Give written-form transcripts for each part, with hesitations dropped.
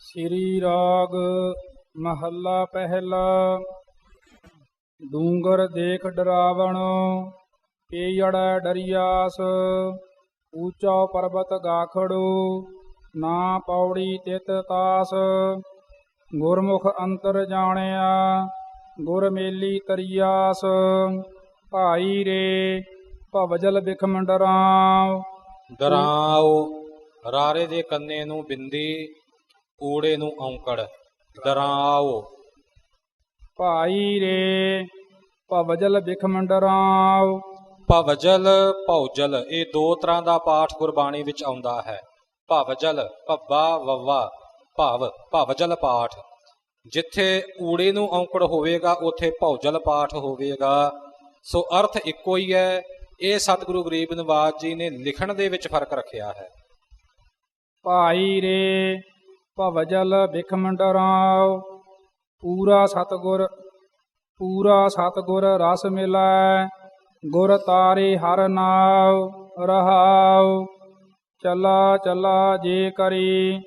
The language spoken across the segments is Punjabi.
ਸ੍ਰੀ ਰਾਗ ਮਹੱਲਾ ਪਹਿਲਾ। ਡੂੰਗਰ ਦੇਖ ਡਰਾਵਣ ਪੇਯੜੈ ਡਰਿਆਸ, ਊਚਾ ਪਰਬਤ ਗਾਖੜੋ ਨਾ ਪੌੜੀ ਤਿਤ ਤਾਸ। ਗੁਰਮੁਖ ਅੰਤਰ ਜਾਣਿਆ ਗੁਰ ਮੇਲੀ ਤਰੀਆਸ, ਭਾਈ ਰੇ ਭਵਜਲ ਬਿਖਮ ਡਰਾਉ। ਡਰਾਉ ਰਾਰੇ ਦੇ ਕੰਨੇ ਨੂੰ ਬਿੰਦੀ, ਊੜੇ ਨੂੰ ਔਂਕੜ। ਡਰਾਉ ਭਾਈ ਰੇ ਭਵਜਲ ਬਿਖਮ ਡਰਾਉ। ਭਵਜਲ ਭੌਜਲ ਇਹ ਦੋ ਤਰ੍ਹਾਂ ਦਾ ਪਾਠ ਗੁਰਬਾਣੀ ਵਿੱਚ ਆਉਂਦਾ ਹੈ। ਭਵਜਲ ਭੱਬਾ ਵੱਵਾ ਭਵ ਭਵਜਲ ਪਾਠ, ਜਿੱਥੇ ਊੜੇ ਨੂੰ ਔਂਕੜ ਹੋਵੇਗਾ ਉੱਥੇ ਭੌਜਲ ਪਾਠ ਹੋਵੇਗਾ। ਸੋ ਅਰਥ ਇੱਕੋ ਹੀ ਹੈ। ਇਹ ਸਤਿਗੁਰੂ ਗਰੀਬ ਨਿਵਾਜ ਜੀ ਨੇ ਲਿਖਣ ਦੇ ਵਿੱਚ ਫਰਕ ਰੱਖਿਆ ਹੈ। ਭਾਈ ਰੇ ਭਵਜਲ ਬਿਖਮ ਡਰਾਉ, ਪੂਰਾ ਸਤਿਗੁਰ ਰਸ ਮਿਲੈ, ਗੁਰ ਤਾਰੇ ਹਰ ਨਾਉ ਰਹਾਉ। ਚਲਾ ਚਲਾ ਜੇ ਕਰੀ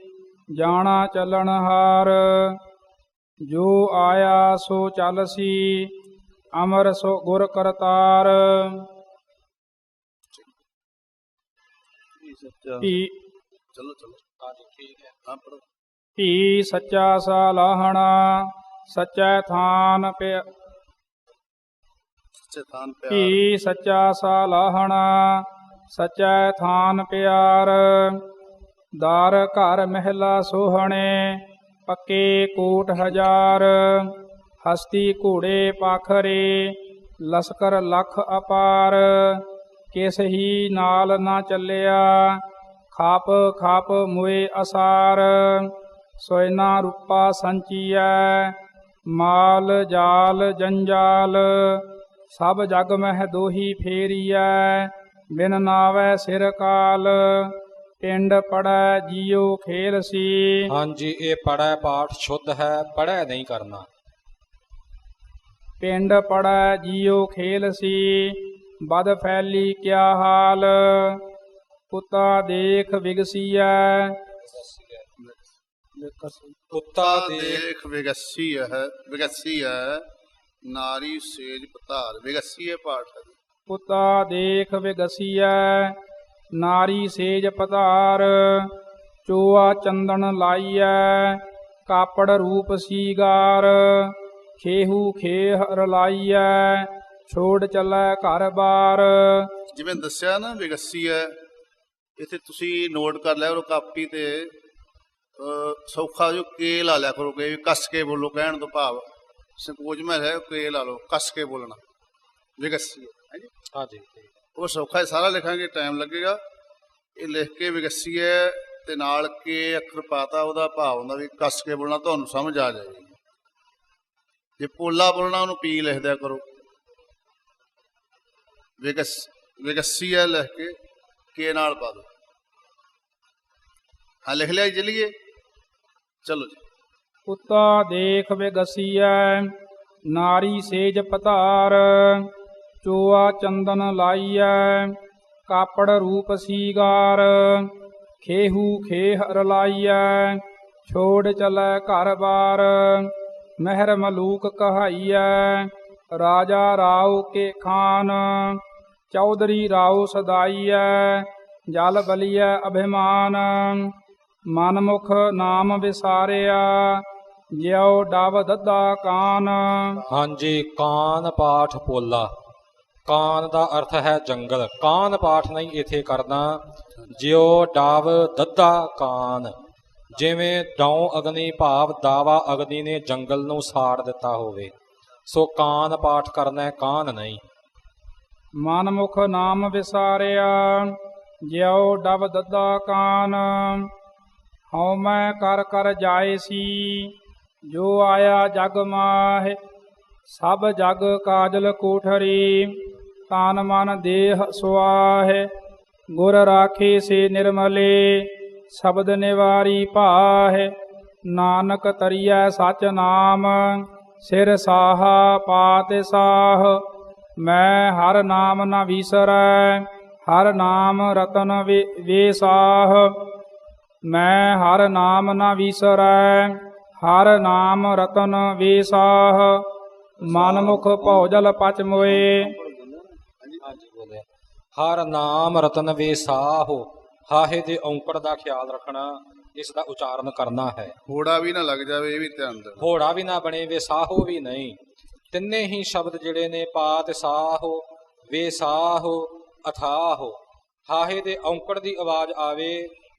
ਜਾਣਾ ਚੱਲਣ ਹਾਰ, ਜੋ ਆਇਆ ਸੋ ਚੱਲਸੀ ਅਮਰ ਸੋ ਗੁਰ ਕਰਤਾਰ। ਭੀ ਸੱਚਾ ਸਾਲਾਹਣਾ ਸਚੈ ਥਾਨ ਪਿਆ। ਭੀ ਸੱਚਾ ਸਾਲਾਹਣਾ ਸਚੈ ਥਾਨ ਪਿਆਰ, ਦਰ ਘਰ ਮਹਿਲਾ ਸੋਹਣੇ ਪੱਕੇ ਕੋਟ ਹਜ਼ਾਰ। ਹਸਤੀ ਘੋੜੇ ਪਾਖਰੇ ਲਸਕਰ ਲੱਖ ਅਪਾਰ, ਕਿਸ ਹੀ ਨਾਲ ਨਾ ਚੱਲਿਆ ਖਾਪ ਖਾਪ ਮੁਏ ਅਸਾਰ। ਸੋਇਨਾ ਰੂਪਾ ਸੰਚੀਐ ਮਾਲ ਜਾਲ ਜੰਜਾਲ, ਸਭ ਜਗ ਮਹਿ ਦੋਹੀ ਫੇਰੀਐ ਬਿਨ ਨਾਵੈ ਸਿਰ ਕਾਲ। ਪਿੰਡ ਪੜੈ ਜੀਉ ਖੇਲ ਸੀ। ਹਾਂਜੀ, ਇਹ ਪੜੈ ਪਾਠ ਸ਼ੁੱਧ ਹੈ, ਪੜੈ ਨਹੀਂ ਕਰਨਾ। ਪਿੰਡ ਪੜੈ ਜੀਉ ਖੇਲ ਸੀ, ਬਦ ਫੈਲੀ ਕਿਆ ਹਾਲ। ਪੁੱਤਾ ਦੇਖ ਵਿਗਸੀਐ, ਪੁੱਤਾ ਦੇਖ ਵਿਗਸੀਐ ਨਾਰੀ ਸੇਜ ਪਤਾਰ। ਵਿਗਸੀਐ ਪਾਠ ਹੈ। ਪੁੱਤਾ ਦੇਖ ਵਿਗਸੀਐ ਨਾਰੀ ਸੇਜ ਪਤਾਰ। ਚੋਆ ਚੰਦਨ ਲਾਈਐ ਕਾਪੜ ਰੂਪ ਸੀਗਾਰ, ਖੇਹੂ ਖੇਹ ਰਲਾਈਐ ਛੋੜ ਚੱਲੈ ਘਰ ਬਾਰ। ਜਿਵੇਂ ਦੱਸਿਆ ਨਾ ਵਿਗਸੀਐ, ਇੱਥੇ ਤੁਸੀਂ ਨੋਟ ਕਰ ਲਿਆ ਕਰੋ ਕਾਪੀ ਤੇ, ਸੌਖਾ ਜੋ ਕੇ ਲਾ ਲਿਆ ਕਰੋਗੇ। ਕੱਸ ਕੇ ਬੋਲੋ, ਕਹਿਣ ਤੋਂ ਭਾਵ ਸੰਕੋਚ ਮੈਂ ਹੈ, ਕੇ ਲਾ ਲਓ, ਕੱਸ ਕੇ ਬੋਲਣਾ ਵਿਗਸੀਐ। ਹਾਂਜੀ, ਉਹ ਸੌਖਾ ਸਾਰਾ ਲਿਖਾਂਗੇ, ਟਾਈਮ ਲੱਗੇਗਾ। ਇਹ ਲਿਖ ਕੇ ਵਿਗਸੀਐ ਤੇ ਨਾਲ ਕੇ ਅੱਖਰ ਪਾਤਾ, ਉਹਦਾ ਭਾਵ ਹੁੰਦਾ ਵੀ ਕੱਸ ਕੇ ਬੋਲਣਾ, ਤੁਹਾਨੂੰ ਸਮਝ ਆ ਜਾਏਗੀ। ਜੇ ਪੋਲਾ ਬੋਲਣਾ ਉਹਨੂੰ ਪੀ ਲਿਖ ਦਿਆ ਕਰੋ। ਵਿਗਸੀਐ ਲਿਖ ਕੇ ਨਾਲ ਪਾ ਦੋ। ਹਾਂ, ਲਿਖ ਲਿਆ, ਚਲੀਏ ਚਲੋ ਜੀ। ਪੁੱਤਾ ਦੇਖ ਵਿਗਸੀਐ ਨਾਰੀ ਸੇਜ ਪਤਾਰ, ਚੋਆ ਚੰਦਨ ਲਾਈਐ ਕਾਪੜ ਰੂਪ ਸੀਗਾਰ। ਖੇਹੂ ਖੇਹ ਰਲਾਈਐ ਛੋੜ ਚਲੈ ਘਰ ਬਾਰ। ਮਹਿਰ ਮਲੂਕ ਕਹਾਈਐ ਰਾਜਾ ਰਾਉ ਕੇ ਖਾਨ। ਚੌਧਰੀ ਰਾਉ ਸਦਾਈਐ ਜਲ ਬਲੀਐ ਅਭਿਮਾਨ। ਮਨਮੁਖ ਨਾਮ ਵਿਸਾਰਿਆ ਜਿਉ ਡਵ ਦੱਦਾ ਕਾਨ। ਹਾਂਜੀ, ਕਾਨ ਪਾਠ ਪੋਲਾ। ਕਾਨ ਦਾ ਅਰਥ ਹੈ ਜੰਗਲ। ਕਾਨ ਪਾਠ ਨਹੀਂ ਇੱਥੇ ਕਰਨਾ। ਜਿਉ ਡਾਵ ਦੱਦਾ ਕਾਨ, ਜਿਵੇਂ ਡੌ ਅਗਨੀ ਭਾਵ ਦਾਵਾ ਅਗਨੀ ਨੇ ਜੰਗਲ ਨੂੰ ਸਾੜ ਦਿੱਤਾ ਹੋਵੇ। ਸੋ ਕਾਨ ਪਾਠ ਕਰਨਾ, ਕਾਨ ਨਹੀਂ। ਮਨਮੁਖ ਨਾਮ ਵਿਸਾਰਿਆ ਜਿਉ ਡਵ ਦੱਦਾ ਕਾਨ। ਹਉਮੈ ਕਰ ਕਰ ਜਾਏ ਸੀ ਜੋ ਆਇਆ ਜਗ ਮਾਹਿ। ਸਭ ਜਗ ਕਾਜਲ ਕੋਠਰੀ ਤਨ ਮਨ ਦੇਹ ਸੁਆਹਿ। ਗੁਰ ਰਾਖੇ ਸੇ ਨਿਰਮਲੇ ਸ਼ਬਦ ਨਿਵਾਰੀ ਭਾਹਿ। ਨਾਨਕ ਤਰੀਐ ਸਚ ਨਾਮ ਸਿਰ ਸਾਹਾ ਪਾਤ ਸਾਹ। ਮੈਂ ਹਰ ਨਾਮ ਨ ਵਿਸਰੈ ਹਰ ਨਾਮ ਰਤਨ ਵੇਸਾਹ। ਮੈਂ ਹਰ ਨਾਮ ਨਾ ਵੀਸਰੈ, ਹਰ ਨਾਮ ਰਤਨ ਵੇਸਾਹ, ਮਨ ਮੁਖ ਭੌਜਲ ਪਚ ਮੋਏ। ਹਾਂਜੀ ਬੋਲੇ। ਹਰ ਨਾਮ ਰਤਨ ਵੇਸਾਹੋ, ਹਾਹੇ ਦੇ ਔਂਕੜ ਦਾ ਖਿਆਲ ਰੱਖਣਾ, ਇਸ ਦਾ ਉਚਾਰਨ ਕਰਨਾ ਹੈ। ਹੋੜਾ ਵੀ ਨਾ ਲੱਗ ਜਾਵੇ, ਇਹ ਵੀ ਧਿਆਨ ਦੇਣਾ। ਹੋੜਾ ਵੀ ਨਾ ਬਣੇ, ਵੇਸਾਹੋ ਵੀ ਨਹੀਂ। ਤਿੰਨੇ ਹੀ ਸ਼ਬਦ ਜਿਹੜੇ ਨੇ ਪਾਤ ਸਾਹੋ, ਵੇਸਾਹੋ, ਅਥਾਹੋ, ਹਾਹੇ ਦੇ ਔਂਕੜ ਦੀ ਆਵਾਜ਼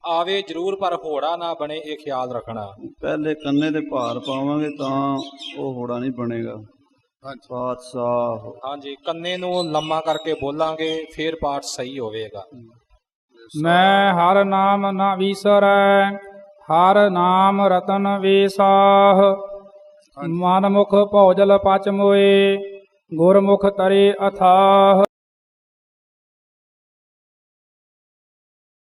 ਆਵੇ ਜ਼ਰੂਰ, ਪਰ ਹੋੜਾ ਨਾ ਬਣੇ, ਇਹ ਖਿਆਲ ਰੱਖਣਾ। ਪਹਿਲੇ ਕੰਨੇ ਤੇ ਭਾਰ ਪਾਵਾਂਗੇ ਤਾਂ ਉਹ ਹੋੜਾ ਨਹੀਂ ਬਣੇਗਾ। ਹਾਂਜੀ ਪਾਤਸ਼ਾਹ। ਹਾਂਜੀ, ਕੰਨੇ ਨੂੰ ਲੰਮਾ ਕਰਕੇ ਬੋਲਾਂਗੇ, ਫਿਰ ਪਾਠ ਸਹੀ ਹੋਵੇਗਾ। ਮੈਂ ਹਰ ਨਾਮ ਨਾ ਵੀਸਰੈ, ਹਰ ਨਾਮ ਰਤਨ ਵੇਸਾਹ, ਮਨ ਮੁਖ ਭੌਜਲ ਪਚ ਮੋਏ, ਗੁਰਮੁਖ ਤਰੇ ਅਥਾਹ।